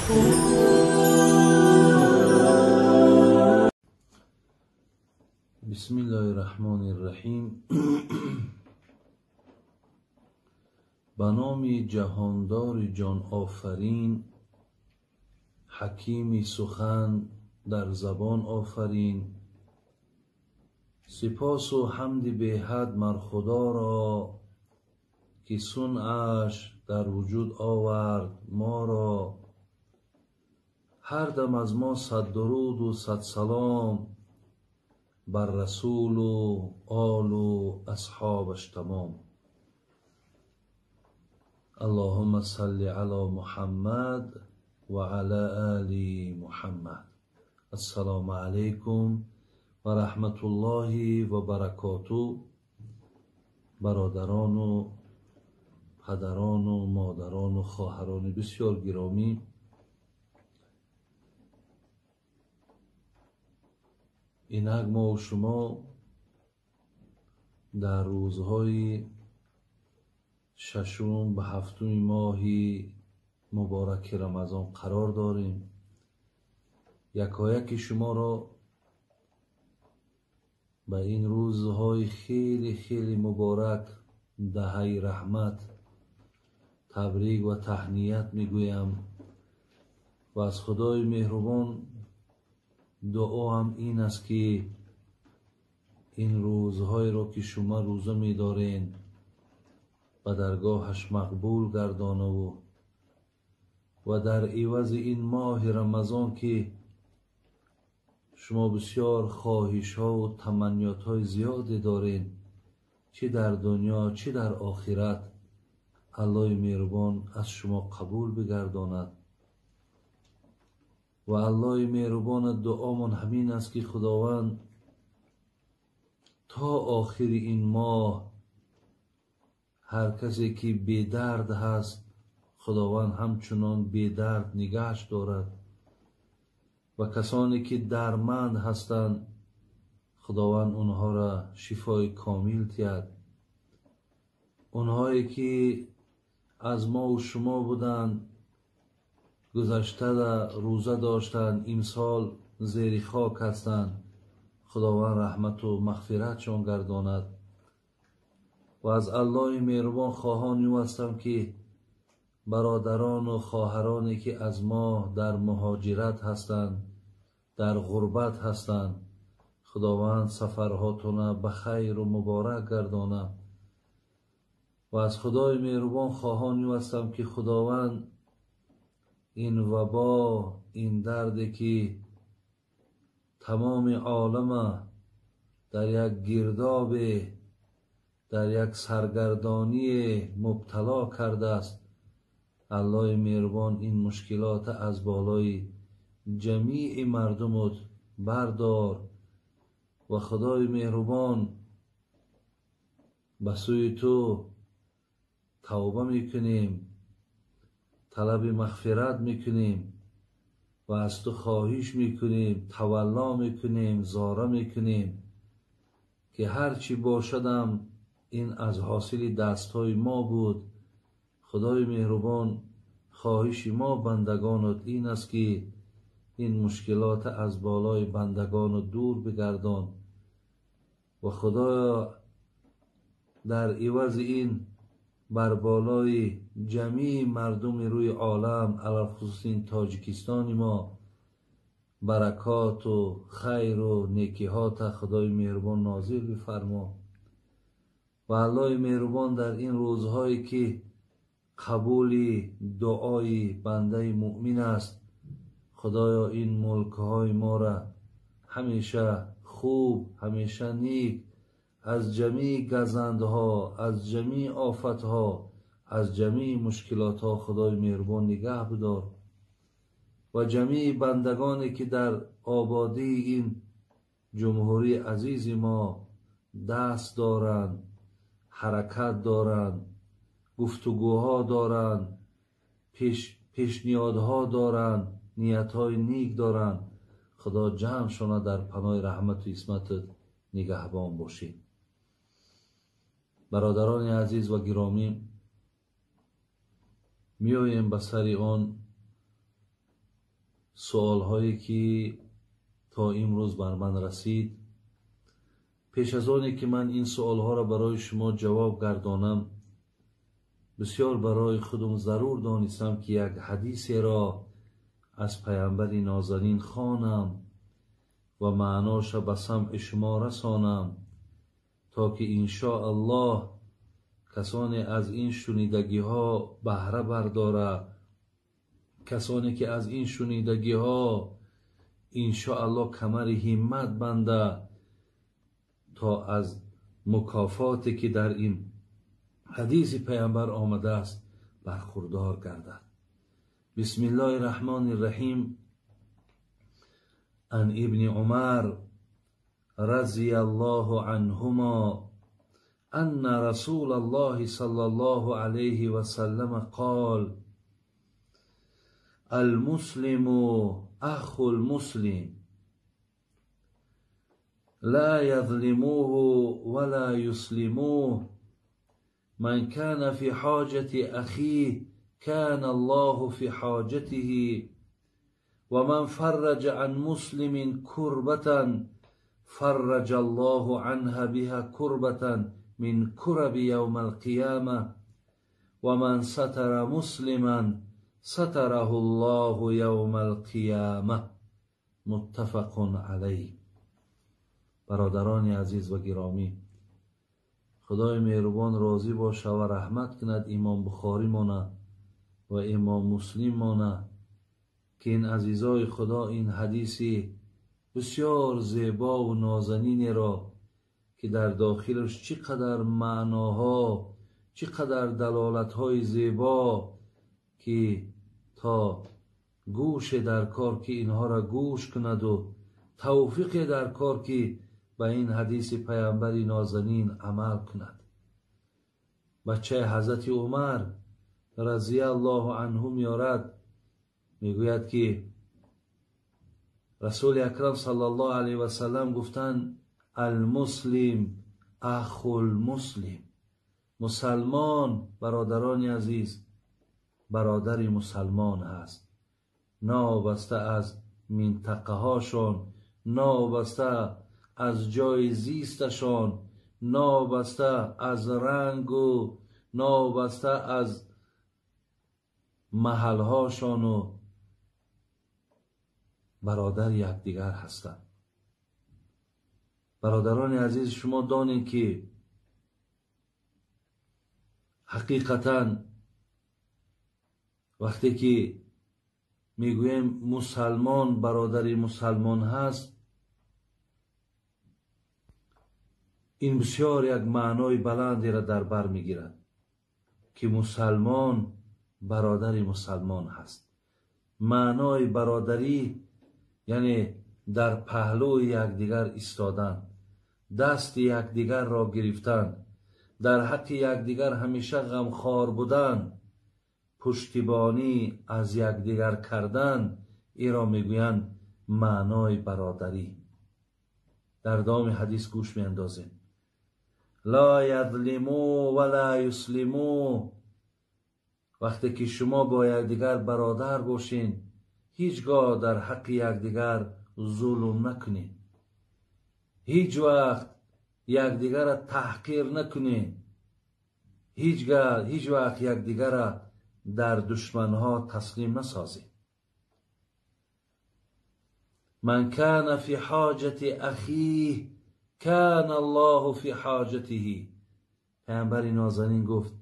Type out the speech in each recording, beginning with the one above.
بسم الله الرحمن الرحیم. به نام جهاندار جان آفرین، حکیم سخن در زبان آفرین. سپاس و حمد به حد مر خدا را، که صنعش در وجود آورد ما را. هر دم از ما صد درود و صد سلام، بر رسول و آل و اصحابش تمام. اللهم صل علی محمد و علی آل محمد. السلام علیکم و رحمت الله و برکاته. برادران و پدران و مادران و خواهران بسیار گرامی، اینک ما و شما در روزهای ششم به هفتم ماهی مبارک رمضان قرار داریم. یکایک شما را به این روزهای خیلی خیلی مبارک، دهه رحمت، تبریک و تهنیت میگویم و از خدای مهربان دعا هم این است که این روزهای را که شما روزه می‌دارین و درگاهش مقبول گردانه و در عوض این ماه رمضان که شما بسیار خواهش ها و تمنیات های زیادی دارین، چه در دنیا چه در آخرت، الله مهربان از شما قبول بگرداند. و الله مهربان دعامون همین است که خداوند تا آخر این ماه هر کسی که بی درد هست، خداوند همچنان بی درد نگهش دارد و کسانی که درمند هستند، خداوند اونها را شفای کامل دهد. اونهایی که از ما و شما بودند، گذشته روزه داشتند، امسال زیر خاک هستند، خداوند رحمت و مغفرتشان گرداند. و از الله مهربان خواهان هستم که برادران و خواهرانی که از ما در مهاجرت هستند، در غربت هستند، خداوند سفرهاتون به خیر و مبارک گردانه. و از خدای مهربان خواهان هستم که خداوند این وبا، این دردی که تمام عالم در یک گرداب، در یک سرگردانی مبتلا کرده است، الله مهربان این مشکلات از بالای جمیع مردم بردار. و خدای مهربان به سوی تو توبه میکنیم، طلب مغفرت میکنیم و از تو خواهش میکنیم، تولا میکنیم، زاره میکنیم که هرچی باشدم این از حاصل دستهای ما بود. خدای مهربان خواهش ما بندگانت این است که این مشکلات از بالای بندگان دور بگردان. و خدایا در عوض این بر بالای جمیع مردم روی عالم، علاوه خصوص این تاجیکستان ما، برکات و خیر و نیکی‌هات خدای مهربان نازل بفرما. و الله مهربان در این روزهایی که قبول دعای بنده مؤمن است، خدایا این ملک‌های ما را همیشه خوب، همیشه نیک، از جمیع گزندها، از جمیع آفتها، از جمیع مشکلاتها خدای مهربان نگه بدار. و جمیع بندگانی که در آبادی این جمهوری عزیز ما دست دارند، حرکت دارند، گفتگوها دارند، پیشنیادها دارند، نیتهای نیک دارند، خدا جمع شما در پناه رحمت و عصمتت نگهبان باشید. برادران عزیز و گرامی، میاییم به سر آن سوال هایی که تا امروز بر من رسید. پیش از آنی که من این سوال ها را برای شما جواب گردانم، بسیار برای خودم ضرور دانستم که یک حدیثی را از پیامبر نازنین خوانم و معناش به سمع شما رسانم، تا که انشاءالله کسانی از این شنیدگی ها بهره برداره، کسانی که از این شنیدگی ها انشاءالله کمر همت بنده تا از مکافاتی که در این حدیث پیامبر آمده است برخوردار گردد. بسم الله الرحمن الرحیم. عن ابن عمر رضی الله عنهما ان رسول الله صلی الله علیه و سلم قال: المسلم اخو المسلم لا يظلموه ولا يسلموه من كان في حاجة أخيه كان الله في حاجته ومن فرج عن مسلم كربة فرج الله عنها بها كربة من كرب يوم القيامة ومن ستر مسلما ستره الله يوم القيامة. متفق علیه. برادران عزیز و گرامی، خدای مهربان راضی باشه و رحمت کند امام بخاری مانه و امام مسلم مانه که این عزیزای خدا این حدیثی بسیار زیبا و نازنین را که در داخلش چقدر معناها، چقدر دلالتهای زیبا که تا گوش در کار که اینها را گوش کند و توفیق در کار که به این حدیث پیامبر نازنین عمل کند. بچه حضرت عمر رضی الله عنه میارد، میگوید که رسول اکرم صلی الله علیه و سلم گفتند: المسلم اخو المسلم. مسلمان، برادران عزیز، برادر مسلمان است، نابسته از منطقه هاشون، نابسته از جای زیستشان، نابسته از رنگ و نابسته از محلهاشان و برادر یکدیگر هستند. برادران عزیز، شما دانید که حقیقتا وقتی که میگویم مسلمان برادر مسلمان هست، این بسیار یک معنای بلندی را در بر میگیرد که مسلمان برادر مسلمان هست. معنای برادری یعنی در پهلوی یکدیگر ایستادن، دست یکدیگر را گرفتن، در حق یکدیگر همیشه غمخوار بودن، پشتیبانی از یکدیگر کردن، این را میگویند معنای برادری. در دام حدیث گوش میاندازیم: لا یظلمو ولا یسلمو. وقتی که شما با یکدیگر برادر باشین، هیچگاه در حق یکدیگر ظلم نکنین، هیچ وقت یکدیگر را تحقیر نکنین، هیچ وقت یکدیگر را در دشمنها تسلیم نسازین. من کان فی حاجت اخیه کان الله فی حاجته. پیامبر نازنین گفت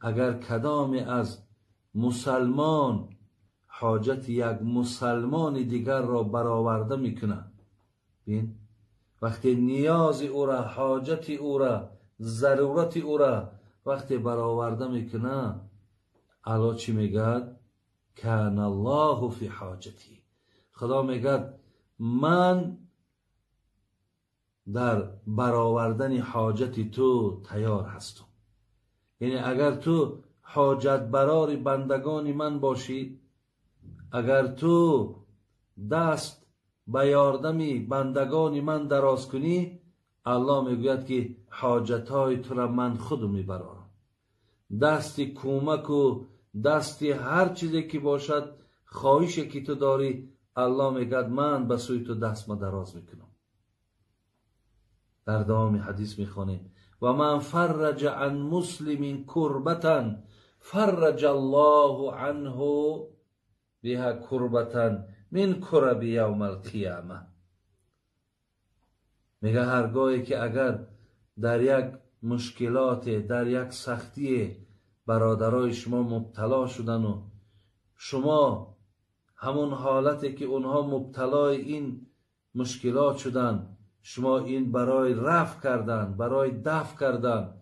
اگر کدام از مسلمان حاجت یک مسلمان دیگر را برآورده میکنه، بین وقتی نیاز او را، حاجت او را، ضرورت او را وقتی برآورده میکنه، الله چی میگه؟ کان الله فی حاجتی. خدا میگه من در برآوردن حاجت تو تیار هستم. یعنی اگر تو حاجت برار بندگان من باشی، اگر تو دست به یاردم بندگان من دراز کنی، الله میگوید که حاجتهای تو را من خود میبرارم. دست کمک و دست هر چیزی که باشد، خواهشی که تو داری، الله میگد من به سوی تو دست ما دراز میکنم. در دوام حدیث میخوانیم و من فرج عن مسلم کربتا فرج الله عنه بها کربتا من کرب یوم القیامه. میگه هرگاهی که اگر در یک مشکلات، در یک سختی برادرای شما مبتلا شدن و شما همون حالتی که اونها مبتلای این مشکلات شدن شما این برای رفع کردن، برای دفع کردن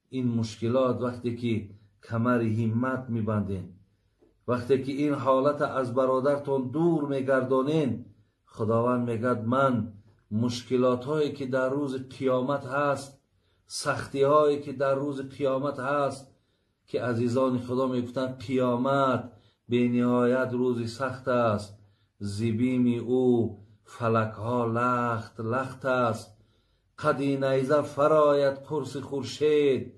این مشکلات، وقتی که کمر همت میبندین، وقتی که این حالت از برادرتون دور میگردانین، خداوند میگد من مشکلات هایی که در روز قیامت هست، سختی هایی که در روز قیامت هست، که عزیزان خدا میگفتن قیامت به نهایت روزی سخت است، زبیم او فلک ها لخت لخت است، قدی نیزه فرایت قرص خورشید،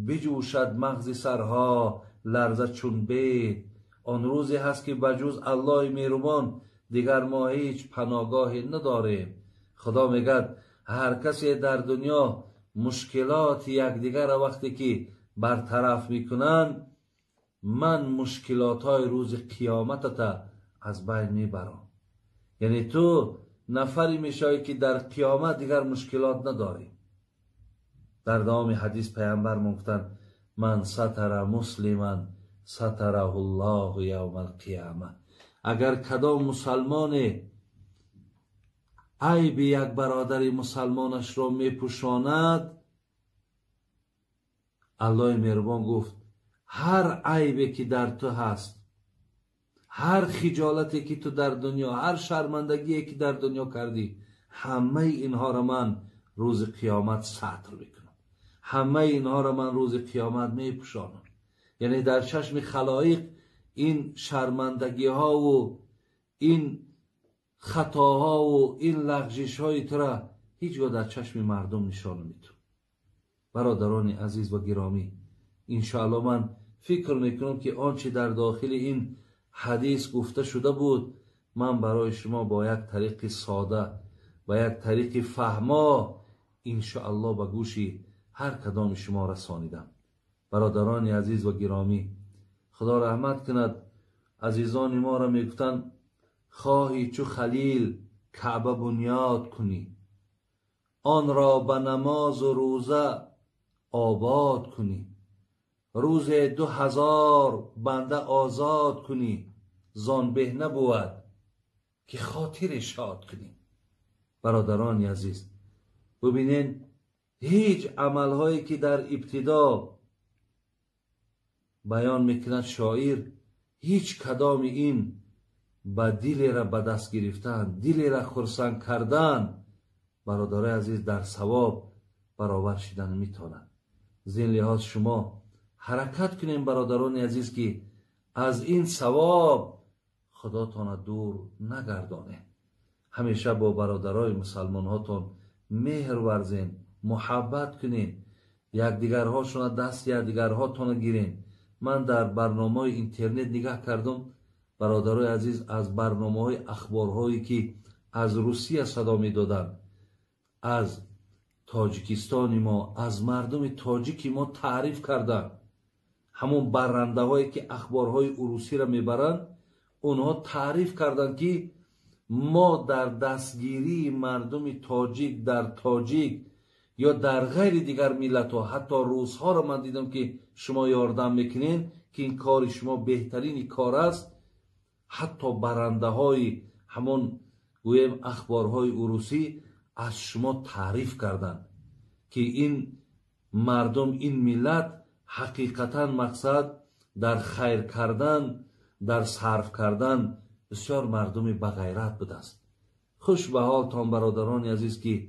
بجوشد مغز سرها لرزه چون بید. آن روزی هست که بجز الله مهربان دیگر ما هیچ پناهگاهی نداریم. خدا میگد هر کسی در دنیا مشکلات یکدیگر وقتی که برطرف میکنن، من مشکلات های روز قیامت از بین میبرم. یعنی تو نفری میشوی که در قیامت دیگر مشکلات نداری. در دوام حدیث پیامبر گفتند من ستر مسلما ستره الله یوم القیامه. اگر کدام مسلمان عیب یک برادر مسلمانش را میپوشاند، الله مهربان گفت هر عیبی که در تو هست، هر خجالتی که تو در دنیا، هر شرمندگی که در دنیا کردی، همه اینها را من روز قیامت ستر میکنم، همه اینها را من روز قیامت میپوشانم. یعنی در چشم خلایق این شرمندگی ها و این خطاها و این لغزش های تو را هیچگاه در چشم مردم نشان نمیتون. برادران عزیز و گرامی، انشاءالله من فکر میکنم که آنچه در داخل این حدیث گفته شده بود من برای شما با یک طریق ساده و یک طریق فهما انشاءالله به گوشی هر کدام شما رسانیدم. برادران عزیز و گرامی، خدا رحمت کند. عزیزان ما را میگفتند خواهی چو خلیل کعبه بنیاد کنی، آن را به نماز و روزه آباد کنی، روز 2000 بنده آزاد کنی، زان به نبود که خاطر شاد کنی. برادران عزیز، ببینین هیچ عملهایی که در ابتدا بیان میکند شاعر، هیچ کدام این با دل را به دست گرفتن، دل را خرسند کردن، برادرای عزیز در ثواب برابر شدن میتونند. زین لحاظ شما حرکت کنین برادران عزیز که از این ثواب خداتان دور نگردانه. همیشه با برادرای مسلمان هاتون مهر ورزین، محبت کنین، یکدیگرهاشون دست یکدیگرهاتون گیرین. من در برنامه اینترنت نگاه کردم برادرای عزیز، از برنامه های اخبارهایی که از روسیه صدا می دادن، از تاجیکستان ما، از مردم تاجیک ما تعریف کردن. همون برنده هایی که اخبارهای روسی را میبرن، اونها تعریف کردن که ما در دستگیری مردم تاجیک در تاجیک یا در غیر دیگر ملت ها، حتی روس ها را من دیدم که شما یاردم میکنین که این کار شما بهترین کار است. حتی برنده های همون گویم اخبارهای روسی از شما تعریف کردن که این مردم، این ملت حقیقتا مقصد در خیر کردن، در صرف کردن بسیار مردم بغیرت بوده است. خوش به حالتان برادران عزیز که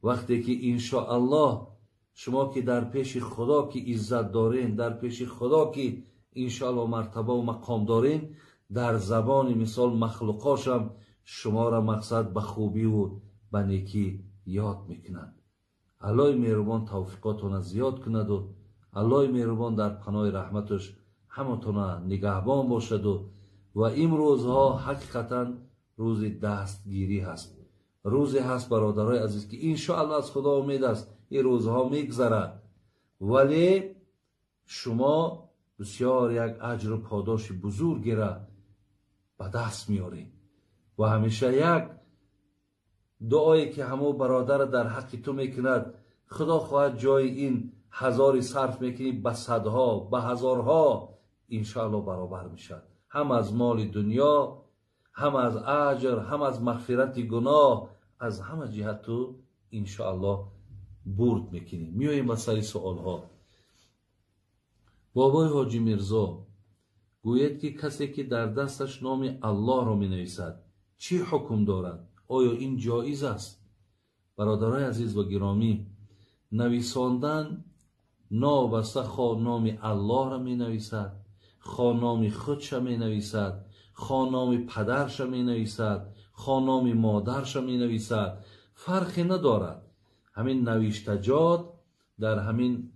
وقتی که انشاءالله شما که در پیش خدا که عزت دارین، در پیش خدا که انشاءالله مرتبه و مقام دارین، در زبان مثال مخلوقاشم شما را مقصد به خوبی و به نیکی یاد میکنند. الله مهربان توفیقاتون زیاد کند و الله مهربان در پناه رحمتش همتون نگهبان باشد و این روزها حقیقتا روز دستگیری هست. روزی هست برادرای عزیز که انشاءالله از خدا امید است این روزها میگذرد، ولی شما بسیار یک اجر و پاداش بزرگی را به دست میارید. و همیشه یک دعایی که همو برادر در حق تو میکند، خدا خواهد جای این هزاری صرف میکنی به صدها به هزارها انشاءالله برابر میشد، هم از مال دنیا، هم از اجر، هم از مغفرت گناه، از همه جهت تو انشاءالله برد میکنی. میاییم به سر سوال ها. بابای حاجی میرزا گوید که کسی که در دستش نام الله را می نویسد چی حکم دارد؟ آیا این جایز است؟ برادرای عزیز و گرامی، نویساندن نابسته خواه نام الله را می نویسد، خواه نام خودش می نویسد، خواه نام پدرش می نویسد، خواه نام مادرش می نویسد، فرقی ندارد. همین نوشتجات در همین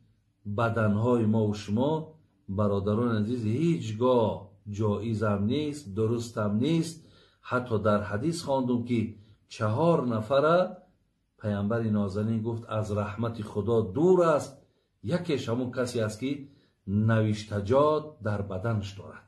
بدنهای ما و شما برادران عزیز هیچگاه جایز هم نیست، درست هم نیست. حتی در حدیث خواندم که 4 نفر پیامبر نازنین گفت از رحمت خدا دور است. یکیش همون کسی است که نوشتجات در بدنش دارد.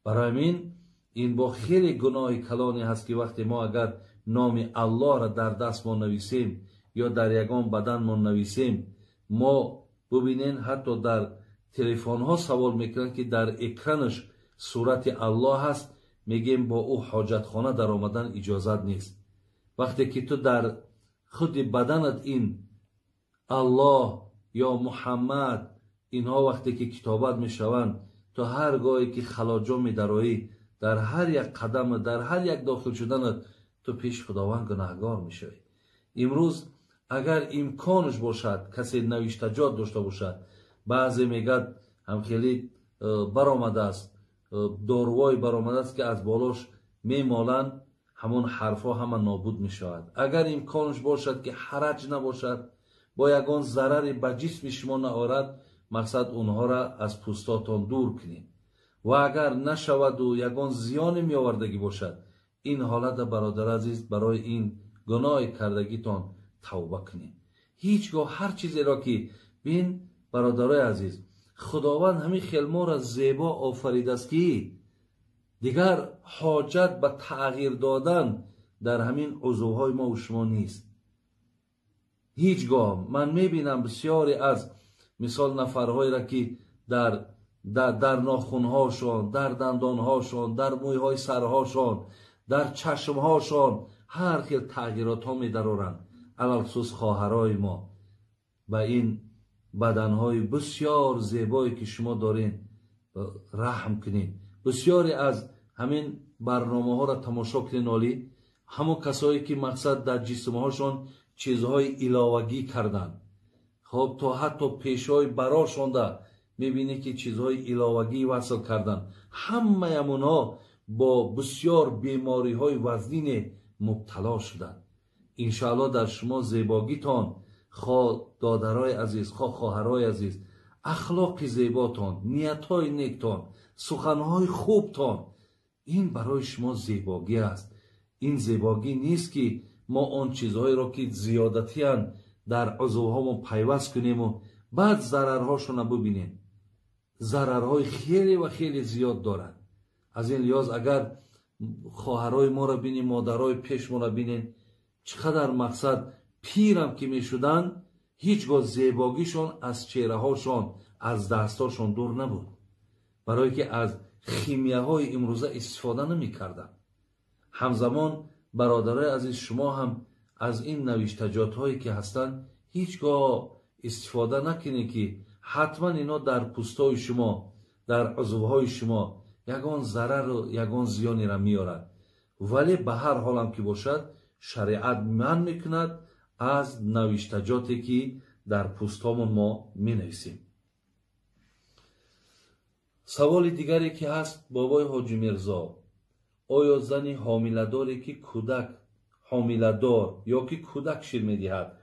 برای این با خیلی گناه کلانی هست که وقتی ما اگر نام الله را در دست ما نویسیم یا در یگان بدن ما نویسیم، ما ببینین حتی در تلفن ها سوال میکنن که در اکرانش صورت الله هست، میگیم با او حاجت خانه در آمدن اجازت نیست. وقتی که تو در خود بدنت این الله یا محمد اینها وقتی که کتابت میشوند، تو هر گاهی که خلاجا میدرایی، در هر یک قدم، در هر یک داخل شدنت تو پیش خداوند گناهگار میشوی. امروز اگر امکانش باشد کسی نوشتجات داشته باشد، بعضی میگد هم خیلی برآمده است، داروای برآمده است که از بالاش میمالند، همون حرفا همه نابود میشود. اگر امکانش باشد که حرج نباشد، با یگان ضرری به جسم شما نآورد، مقصد اونها را از پوستاتان دور کنید. و اگر نشود و یگان زیان می آوردگی باشد، این حالت برادر عزیز برای این گناه کردگیتان توبه کنید. هیچگاه هر چیزی را که بین برادرای عزیز خداوند همین خلما را زیبا آفریده است که دیگر حاجت به تغییر دادن در همین عضوهای ما و شما نیست. هیچگاه من میبینم بسیاری از مثال نفرهایی را که در ناخونهاشان، در دندانهاشان، در مویهای سرهاشان، در چشمهاشان هر خیل تغییرات ها میدارند. علل خصوص خواهرای ما و این بدنهای بسیار زیبایی که شما دارین رحم کنین. بسیاری از همین برنامه ها را تماشا کنین، عالی همون کسایی که مقصد در جسم هاشون چیزهای علاوگی کردن، خب تا حتی پیشای براشون ده میبینی که چیزهای علاوگی وصل کردن. همه امونها با بسیار بیماری های وزنین مبتلا شدن. انشاءالله در شما زیباگیتان، خواه دادرای عزیز، خواه خواهرای عزیز، اخلاق زیباتان، نیتهای نیکتان، سخنهای خوبتان، این برای شما زیباگی است. این زیباگی نیست که ما آن چیزهایی را که زیادتی هن در عضوهامون پیوست کنیم و بعد ضررهاشون ببینیم. ضررهای خیلی و خیلی زیاد دارن. از این لحاظ اگر خواهرای ما را بینیم، مادرای پیش ما را بینیم، چقدر مقصد پیرم که می شدن، هیچگاه زیباگیشون از چهره هاشون، از دستاشون دور نبود، برای که از خیمیه های امروزه استفاده نمی کردن. همزمان برادرای عزیز شما هم از این نوشتجات هایی که هستن هیچگاه استفاده نکنید که حتما اینا در پوستای شما، در عضوهای شما یگان ضرر و یگان زیانی را میارد. ولی به هر حال هم که باشد شریعت من میکند از نوشتجاتی که در پوستامون ما می نویسیم. سوال دیگری که هست بابای حاجی میرزا، آیا زنی حامله‌داری که کودک حامله‌دار یا که کودک شیر میدهد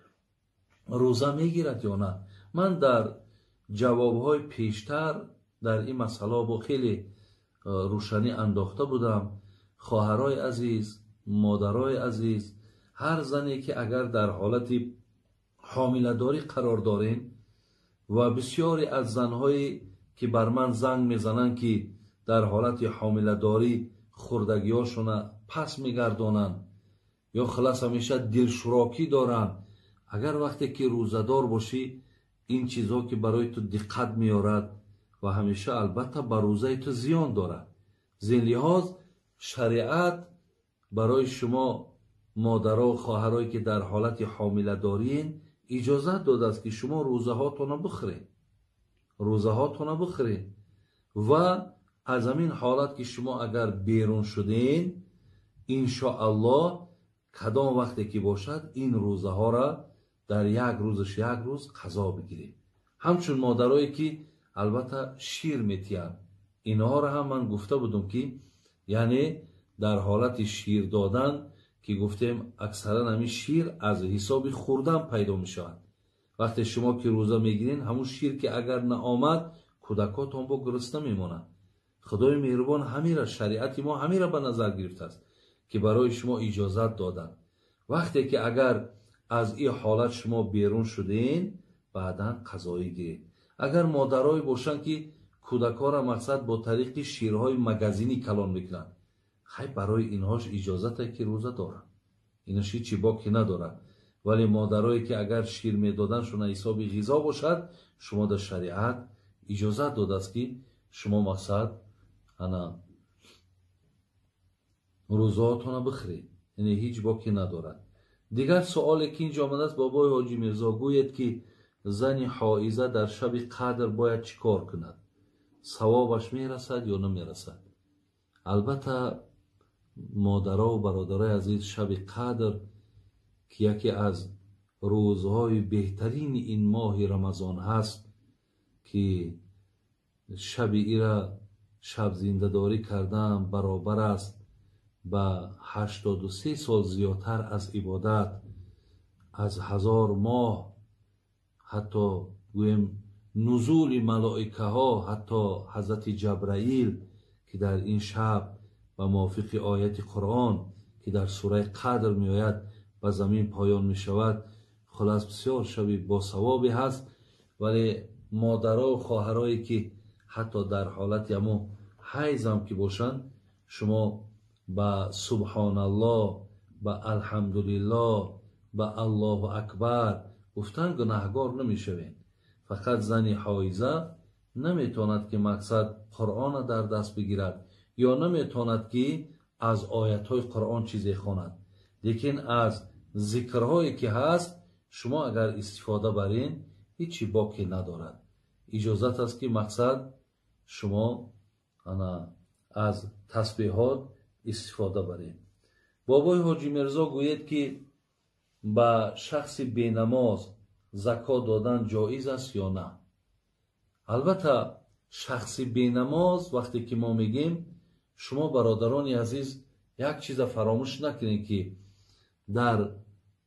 روزه میگیرد یا نه؟ من در جوابهای پیشتر در این مسئله با خیلی روشنی انداخته بودم. خواهرای عزیز، مادرای عزیز، هر زنی که اگر در حالت حامله‌داری قرار دارین و بسیاری از زنهایی که بر من زنگ میزنن که در حالت حامله‌داری خوردگی‌هاشون پس میگردونن یا خلاص همیشه دلشوراکی دارن، اگر وقتی که روزدار باشی این چیزها که برای تو دقت میارد و همیشه البته بر روزه تو زیان دارد. زین لحاظ شریعت برای شما مادرها و خواهرایی که در حالت حامله دارین اجازه داده است که شما روزه هاتون بخورین و از همین حالت که شما اگر بیرون شدین انشاءالله کدام وقتی که باشد این روزه ها را در یک روز قضا بگیریم. همچون مادرایی که البته شیر میتین، اینها را هم من گفته بودم که یعنی در حالت شیر دادن که گفتیم اکثرا همین شیر از حساب خوردن پیدا می شود. وقتی شما که روزه میگیرین همون شیر که اگر نه آمد کودکاتون با گرسنه میمونن. خدای مهربان همین را شریعت ما همین را به نظر گرفته است که برای شما اجازت دادن. وقتی که اگر از این حالت شما بیرون شدین بعدا قضایی گیرید. اگر مادرای باشن که کودکا را مقصد با طریق شیرهای مگزینی کلان میکنن، خیلی برای اینهاش اجازت که روزه دارن، ایناش هیچی باکی ندارن. ولی مادرایی که اگر شیر میدادن شون حساب غذا باشد، شما در شریعت اجازت داده است که شما مقصد انا روزهاتون بخرید، یعنی هیچ باکی ندارد. دیگر سوالی که اینجا آمده است، بابای حاجی میرزا گوید که زن حائضه در شب قدر باید چیکار کند؟ ثوابش میرسد یا نمیرسد؟ البته مادرها و برادرای عزیز، شب قدر که یکی از روزهای بهترین این ماه رمضان هست که شب ایرا شب زنده‌داری کردن برابر است با 83 سال زیادتر از عبادت، از 1000 ماه. حتی گویم نزول ملائکه ها، حتی حضرت جبرائیل که در این شب و موافق آیت قرآن که در سوره قدر می آید و زمین پایان می شود، خلاص بسیار شبی با ثوابی هست. ولی مادرها و خواهرایی که حتی در حالت همو حیض هم که باشن، شما با سبحان الله، با الحمدلله، با الله اکبر گفتن گناهگار نمی شوین. فقط زن حایضه نمیتواند که مقصد قرآن در دست بگیرد یا نمیتواند که از آیت‌های قرآن چیزی خواند، لیکن از ذکرهایی که هست شما اگر استفاده برین هیچی باقی ندارد. اجازت است که مقصد شما از تسبیحات استفاده برین. بابای حاجی میرزا گوید که با شخص بینماز زکات دادن جایز است یا نه؟ البته شخص بینماز وقتی که ما میگیم، شما برادران عزیز یک چیز فراموش نکنید که در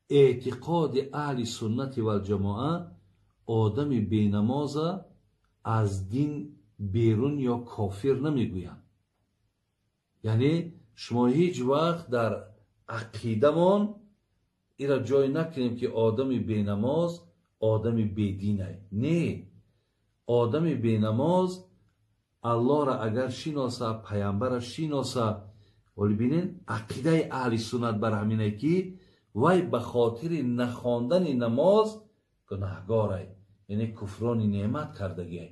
اعتقاد اهل سنت و جماعت آدم بینماز از دین بیرون یا کافر نمیگویند. یعنی شما هیچ وقت در عقیده من ایرا جای نکنیم که آدم بینماز آدم بیدینه. نه، آدم بینماز الله را اگر شناسه، پیامبر را شناسه، ولی بینین عقیده اهل سنت بر همینه که وای به خاطر نخواندن نماز گناهگاره، یعنی کفران نعمت کردگی.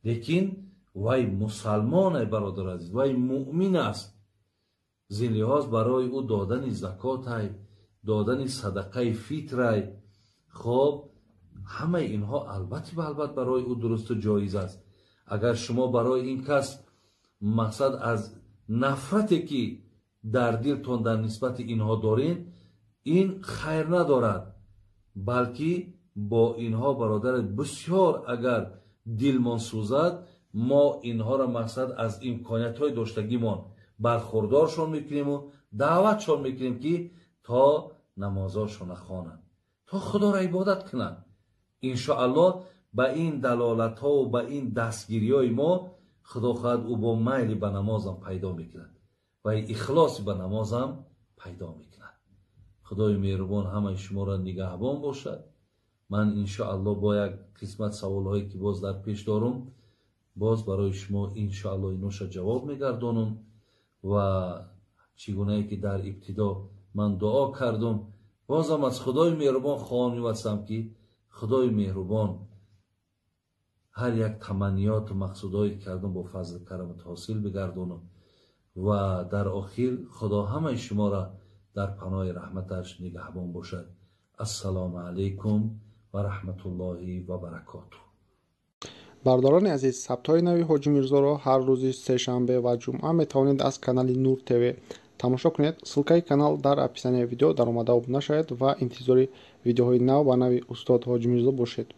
لیکن وای مسلمان برادر عزیز، وای مؤمن است. زین لحاظ برای او دادن زکات، دادن صدقه فطر، خب همه اینها البته برای او درست و جایز است. اگر شما برای این کس مقصد از نفرتی که در دلتون در نسبت اینها دارین، این خیر ندارد، بلکه با اینها برادر بسیار اگر دلمان سوزد، ما اینها را مقصد از امکانیت های داشتگیمان برخوردارشون میکنیم و دعوتشون میکنیم که تا نمازاشون خوانند، تا خدا را عبادت کنند. انشاءالله با این دلالت ها و با این دستگیری های ما خدا خواهد او با میل به نمازم پیدا میکند. و اخلاص به نماز هم پیدا میکنند. خدای مهربان همه شما را نگهبان باشد. من انشاءالله با یک قسمت سوال هایی که باز در پیش دارم باز برای شما انشاءالله اینوش جواب میگردانم و چگونه که در ابتدا من دعا کردم بازم از خدای مهربان خواهم می‌وستم که خدای مهربان هر یک تمنیات و مقصودهایی کردم با فضل کرمت حاصل بگردانم و در آخر خدا همه شما را در پناه رحمتش نگهبان باشد. السلام علیکم و رحمت الله و برکاته. برادران عزیز، ثبت‌های نوی حاجی میرزا را هر روز سه‌شنبه و جمعه میتوانید از کانال نور تв тамошо кунед. ссилкаи канал дар описанияи видео дар омада обуна шавед ва интизори видеоҳои нав ба нави устод ҳоҷи мирзо бошед.